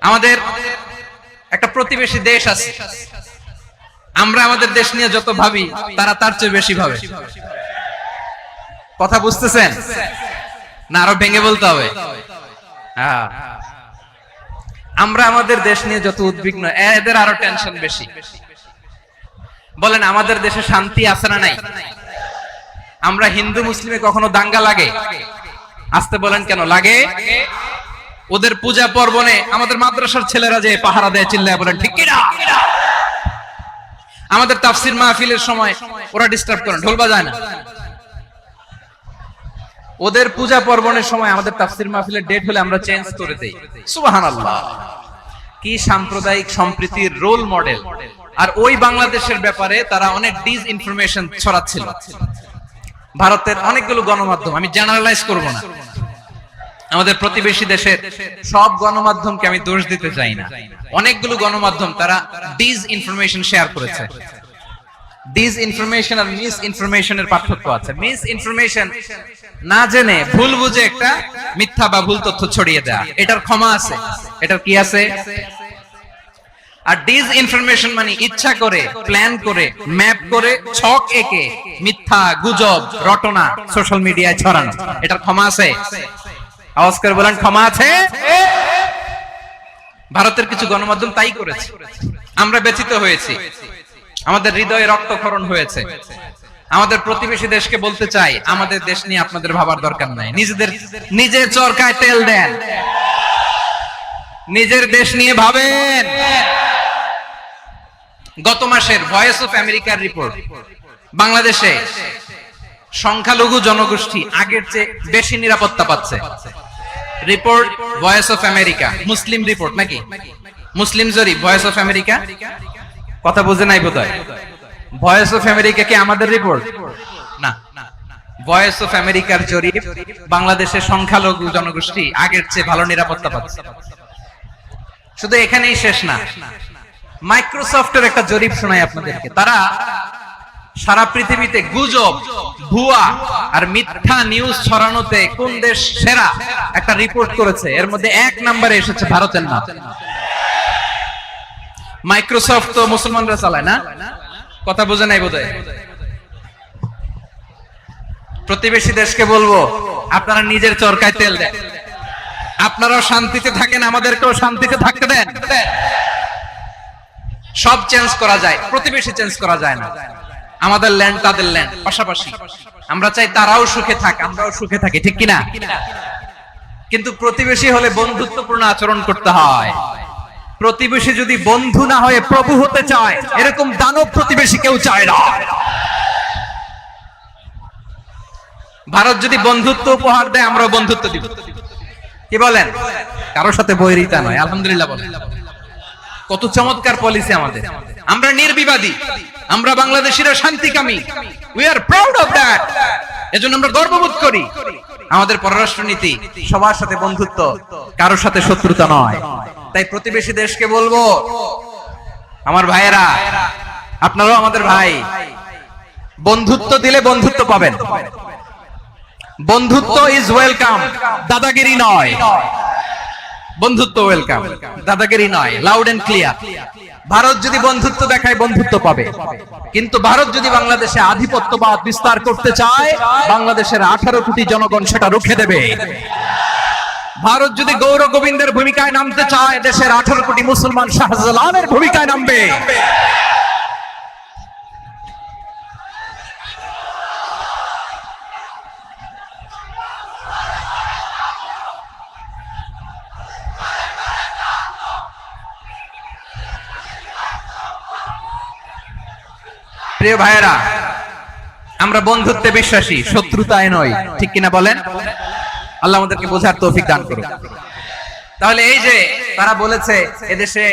আমাদের একটা প্রতিবেশী দেশ আছে, আমরা আমাদের দেশ নিয়ে যত ভাবি তারা তার চেয়ে বেশি ভাবে। কথা বুঝতেছেন না? আরো ভেঙে বলতে হবে। হ্যাঁ, আমরা আমাদের দেশ নিয়ে যত উদ্বিগ্ন, এদের আরো টেনশন বেশি। বলেন, আমাদের দেশে শান্তি আছে না নাই? আমরা হিন্দু মুসলিমে কখনো দাঙ্গা লাগে? আসতে বলেন, কেন লাগে? ওদের পূজা পার্বণে আমাদের মাদ্রাসার ছেলেরা যে পাহারা দেয়, চিল্লায় বলেন ঠিক কিনা? আমাদের তাফসির মাহফিলের সময় ওরা ডিস্টার্ব করে, ঢোল বাজায় না। ওদের পূজা পার্বণের সময় আমাদের তাফসির মাহফিলের ডেট হলে আমরা চেঞ্জ করে দেই। সুবহানাল্লাহ, কি সাম্প্রদায়িক সম্প্রীতির রোল মডেল। আর ওই বাংলাদেশের ব্যাপারে তারা অনেক ডিসইনফরমেশন ছড়াচ্ছিল। ভারতের অনেকগুলো গণমাধ্যম, আমি জেনারেলাইজ করব না, আমাদের প্রতিবেশী দেশের সব গণমাধ্যমকে আমি দোষ দিতে চাই না, অনেকগুলো গণমাধ্যম তারা ডিসইনফরমেশন শেয়ার করেছে। ডিসইনফরমেশন আর মিস ইনফরমেশনের পার্থক্য আছে। মিস ইনফরমেশন না জেনে ভুল বুঝে একটা মিথ্যা বা ভুল তথ্য ছড়িয়ে দেয়া, এটার ক্ষমা আছে, এটার কি আছে। আর ডিসইনফরমেশন মানে ইচ্ছা করে, প্ল্যান করে, ম্যাপ করে, ছক এঁকে মিথ্যা, গুজব, রটনা সোশ্যাল মিডিয়ায় ছড়ানো, এটার ক্ষমা আছে? আওয়াজ করে বলেন, ক্ষমা আছে? ভারতের কিছু গণমাধ্যম তাই করেছে, আমরা ব্যথিত হয়েছি, আমাদের হৃদয়ে রক্তক্ষরণ হয়েছে। আমাদের প্রতিবেশী দেশকে বলতে চাই, আমাদের দেশ নিয়ে আপনাদের ভাবার দরকার নাই, নিজের চরকায় তেল দেন, নিজের দেশ নিয়ে ভাবেন। গত মাসের ভয়েস অফ আমেরিকার রিপোর্ট, বাংলাদেশে সংখ্যালঘু জনগোষ্ঠী আগের চেয়ে বেশি নিরাপত্তা পাচ্ছে। Report voice of America, Muslim report নাকি? মুসলিম জরিপ, ভয়েস অফ আমেরিকা। কথা বুঝে নাই বোধহয়। ভয়েস অফ আমেরিকা কি আমাদের রিপোর্ট? না, ভয়েস অফ আমেরিকার জরিপ, বাংলাদেশের সংখ্যালঘু জনগোষ্ঠী আগের চেয়ে ভালো নিরাপত্তা পাচ্ছে। শুধু এখানেই শেষ না, মাইক্রোসফটের একটা জরিপ শোনাই আপনাদেরকে। তারা সারা পৃথিবীতে গুজব, ভুয়া আর মিথ্যা নিউজ ছড়ানোতে কোন দেশ সেরা একটা রিপোর্ট করেছে। এর মধ্যে 1 নম্বরে এসেছে ভারতের নাম। মাইক্রোসফট তো মুসলমানরা চালায় না? কথা বুঝে নাই বোধহয়। প্রতিবেশী দেশকে বলবো, আপনারা নিজের চরকায় তেল দেন, আপনারাও শান্তিতে থাকেন, আমাদেরকেও শান্তিতে থাকতে দেন। সব চেঞ্জ করা যায়, প্রতিবেশী চেঞ্জ করা যায় না। আমাদের ল্যান্ড তাদের ল্যান্ড, পাশাপাশি। আমরা চাই তারাও সুখে থাক, আমরাও সুখে থাকি, ঠিক কিনা? কিন্তু প্রতিবেশী হলে বন্ধুত্বপূর্ণ আচরণ করতে হয়। প্রতিবেশী যদি বন্ধু না হয়ে প্রভু হতে চায়, এরকম দানব প্রতিবেশী কেউ চায় না। ভারত যদি বন্ধুত্ব উপহার দেয়, আমরা বন্ধুত্ব দিব। কি বলেন? কারোর সাথে বৈরিতা নয়, আলহামদুলিল্লাহ বলেন। কত চমৎকার পলিসি আমাদের। আমরা নির্বিবাদী, আমরা বাংলাদেশিরা শান্তিকামী। We are proud of that. এজন্য আমরা গর্ববোধ করি। আমাদের পররাষ্ট্রনীতি সবার সাথে বন্ধুত্ব, কারোর সাথে শত্রুতা নয়। তাই প্রতিবেশী দেশকে বলবো, আমার ভাইয়েরা, আপনারাও আমাদের ভাই, বন্ধুত্ব দিলে বন্ধুত্ব পাবেন। বন্ধুত্ব ইজ ওয়েলকাম, দাদাগিরি নয়। বন্ধুত্ব ওয়েলকাম, দাদাগিরি নয়। Loud and clear. ভারত যদি বন্ধুত্ব দেখায়, বন্ধুত্ব পাবে। কিন্তু ভারত যদি বাংলাদেশে আধিপত্যবাদ বিস্তার করতে চায়, বাংলাদেশের 18 কোটি জনগণ সেটা রুখে দেবে। ভারত যদি গৌর গোবিন্দের ভূমিকায় নামতে চায়, দেশের 18 কোটি মুসলমান শাহজালালের ভূমিকায় নামবে। প্রিয় ভাইয়েরা, আমরা বন্ধুত্বে বিশ্বাসী, শত্রুতায় নয়, ঠিক কিনা বলেন? আল্লাহ আমাদেরকে বোঝার তৌফিক দান করুন। তাহলে এই যে তারা বলেছে এদেশে